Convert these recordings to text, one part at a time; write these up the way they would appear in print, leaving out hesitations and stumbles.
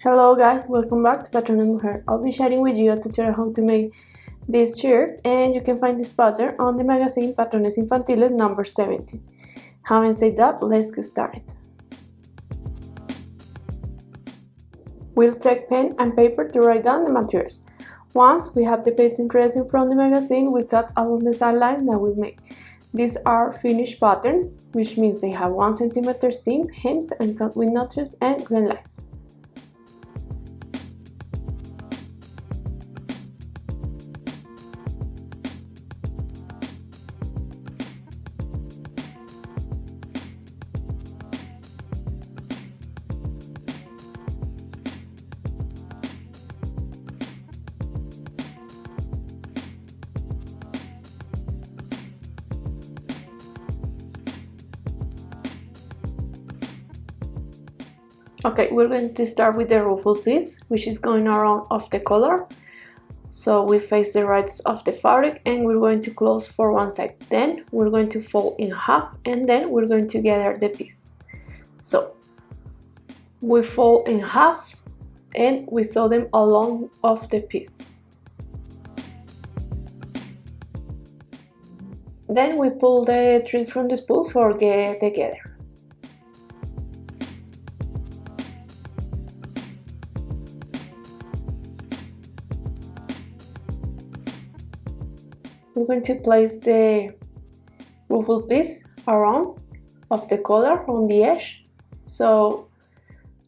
Hello guys, welcome back to Pattern and Mujer. I'll be sharing with you a tutorial how to make this shirt, and you can find this pattern on the magazine Patrones Infantiles number 17. Having said that, let's get started. We'll take pen and paper to write down the materials. Once we have the patent resin from the magazine, we cut along the side line that we'll make. These are finished patterns, which means they have 1 cm seam, hems, and cut with notches and grand lines. Okay, we're going to start with the ruffle piece, which is going around of the collar. So we face the rights of the fabric and we're going to close for one side. Then we're going to fold in half and then we're going to gather the piece. So we fold in half and we sew them along of the piece. Then we pull the thread from the spool for get together. We're going to place the ruffle piece around of the collar on the edge, so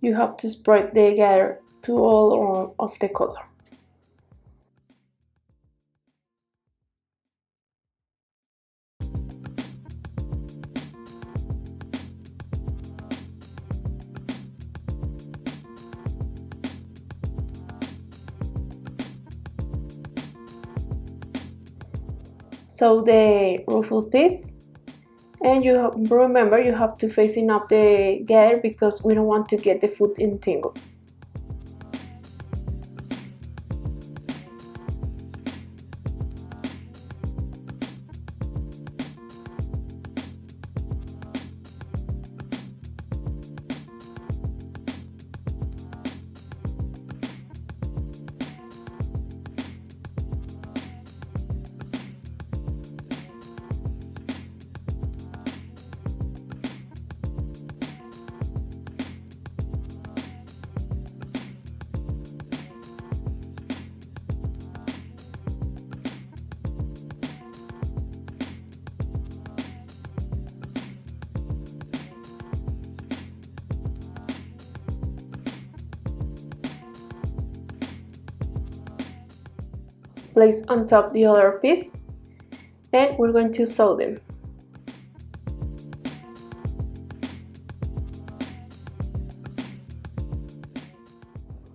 you have to spread the gather to all around of the collar. So the ruffle piece, and remember you have to facing up the gather because we don't want to get the foot entangled. Place on top the other piece and we're going to sew them.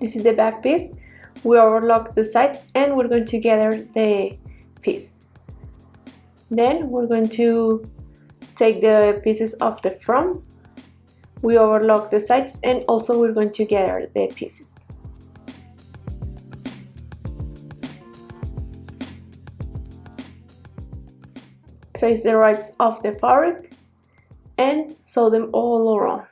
This is the back piece. We overlock the sides and we're going to gather the piece. Then we're going to take the pieces of the front. We overlock the sides and also we're going to gather the pieces. Face the rights of the fabric and sew them all around.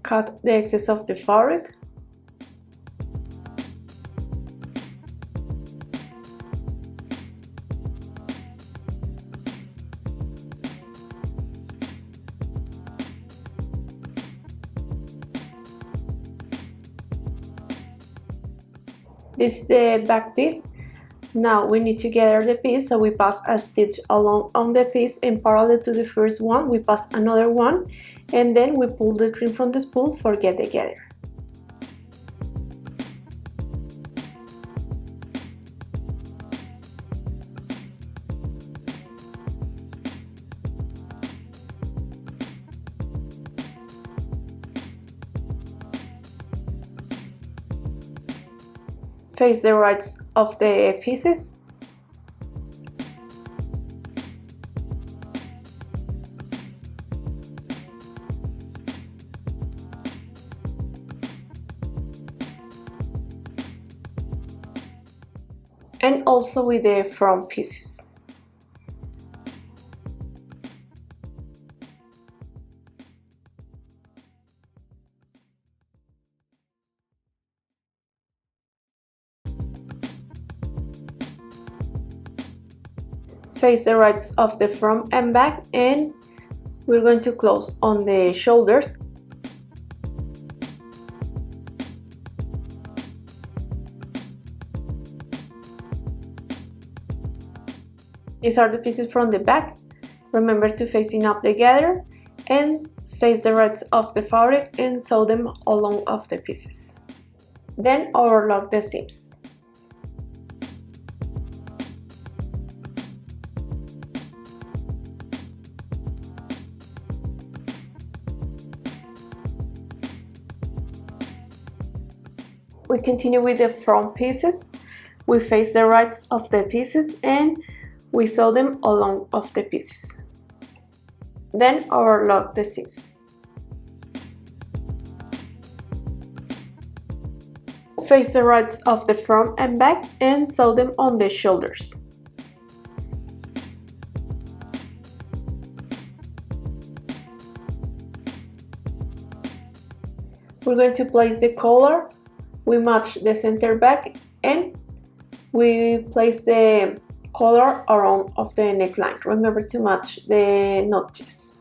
Cut the excess of the fabric. This is the back piece. Now we need to gather the piece, so we pass a stitch along on the piece and parallel to the first one we pass another one and then we pull the thread from the spool for get together. Face the rights of the pieces. And also with the front pieces. Face the rights of the front and back, and we're going to close on the shoulders. These are the pieces from the back. Remember to facing up together and face the rights of the fabric and sew them along of the pieces. Then overlock the seams. We continue with the front pieces. We face the rights of the pieces and we sew them along of the pieces. Then overlock the seams. Face the rights of the front and back and sew them on the shoulders. We're going to place the collar. We match the center back and we place the collar around of the neckline. Remember to match the notches.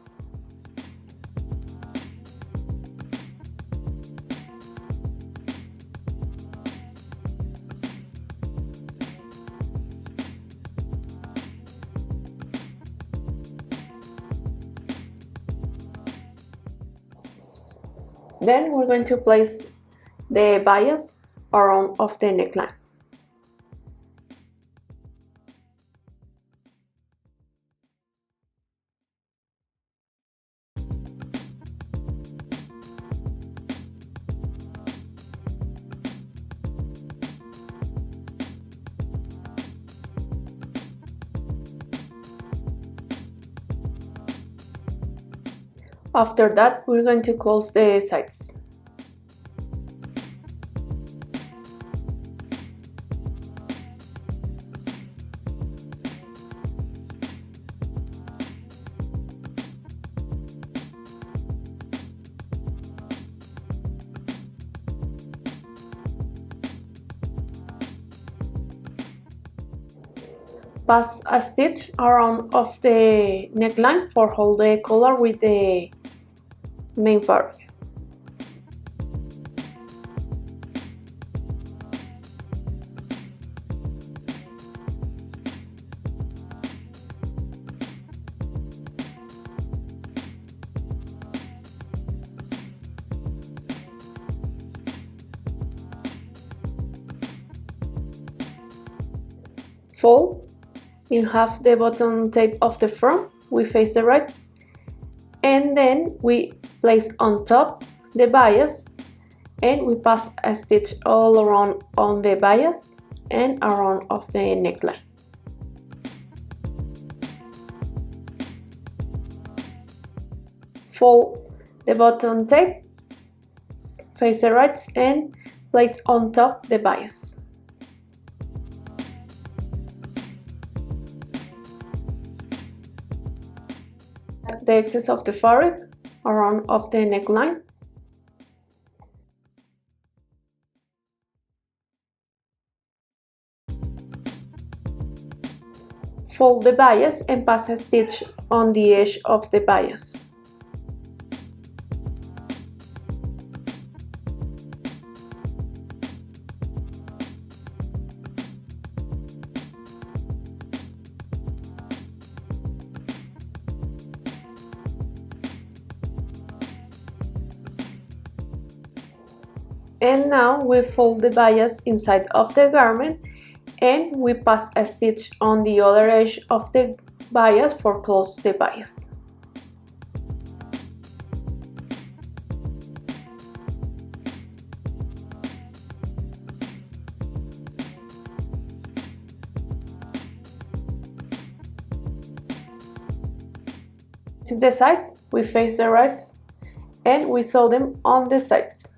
Then we're going to place the bias around of the neckline. After that, we're going to close the sides. Pass a stitch around of the neckline for hold the collar with the main fabric. Fold in half the bottom tape of the front. We face the rights and then we place on top the bias and we pass a stitch all around on the bias and around of the neckline. Fold the bottom tape, face the rights and place on top the bias. The excess of the fabric around of the neckline. Fold the bias and pass a stitch on the edge of the bias. And now we fold the bias inside of the garment and we pass a stitch on the other edge of the bias for close the bias. is the side, we face the rights and we sew them on the sides.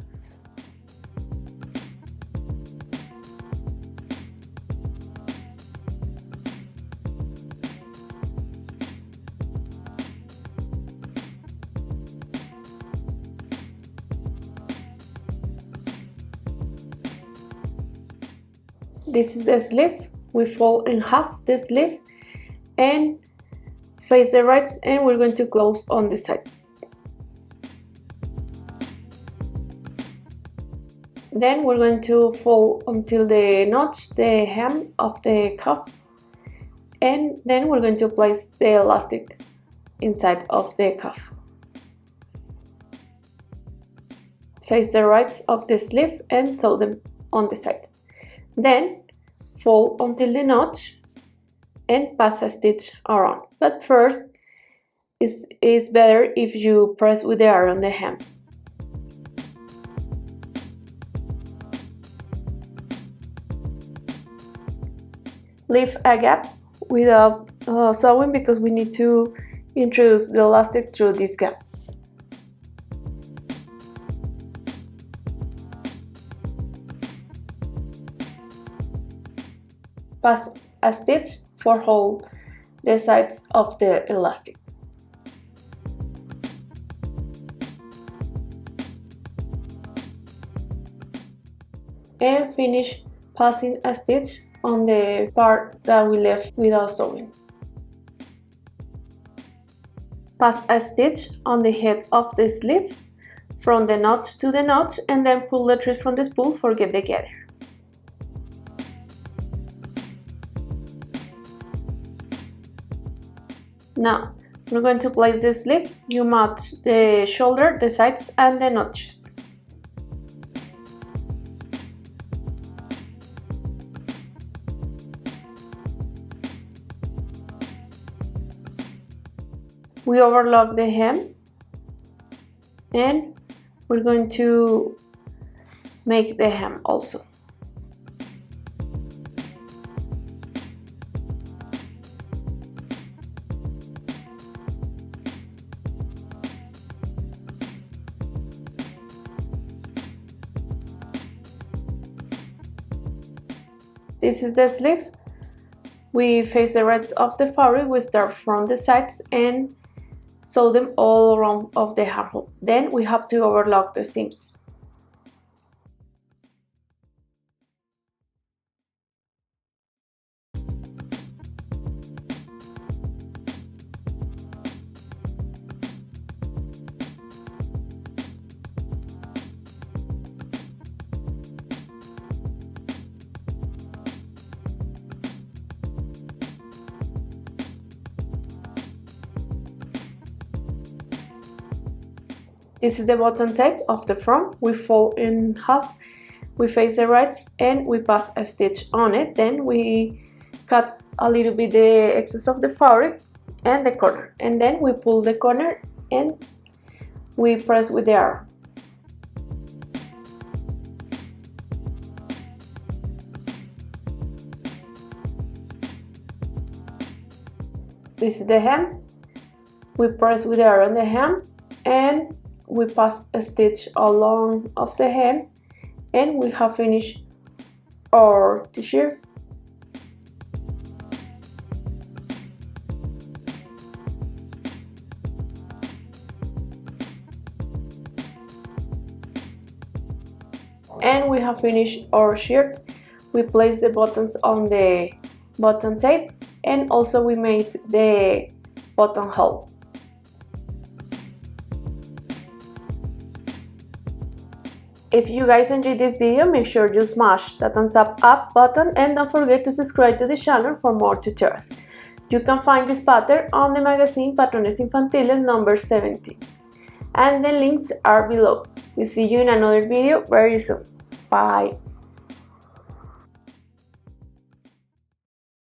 This is the sleeve. We fold in half the sleeve and face the rights, and we're going to close on the side. Then we're going to fold until the notch, the hem of the cuff, and then we're going to place the elastic inside of the cuff. Face the rights of the sleeve and sew them on the sides. Then fold until the notch and pass a stitch around. But first, it's better if you press with the iron on the hem. Leave a gap without sewing because we need to introduce the elastic through this gap. Pass a stitch for hold the sides of the elastic. And finish passing a stitch on the part that we left without sewing. Pass a stitch on the head of the sleeve from the notch to the notch and then pull the thread from the spool for get together. Now, we're going to place the sleeve. You match the shoulder, the sides, and the notches. We overlock the hem, and we're going to make the hem also. This is the sleeve. We face the rest of the fabric. We start from the sides and sew them all around of the armhole. Then we have to overlock the seams. This is the bottom tape of the front. We fold in half, we face the rights and we pass a stitch on it. Then we cut a little bit the excess of the fabric and the corner, and then we pull the corner and we press with the arm. This is the hem. We press with the arm on the hem and we pass a stitch along of the hem, and we have finished our t-shirt. And we have finished our shirt. We place the buttons on the button tape, and also we made the buttonhole. If you guys enjoyed this video, make sure you smash the thumbs up button and don't forget to subscribe to the channel for more tutorials. You can find this pattern on the magazine Patrones Infantiles number 17. And the links are below. We'll see you in another video very soon. Bye!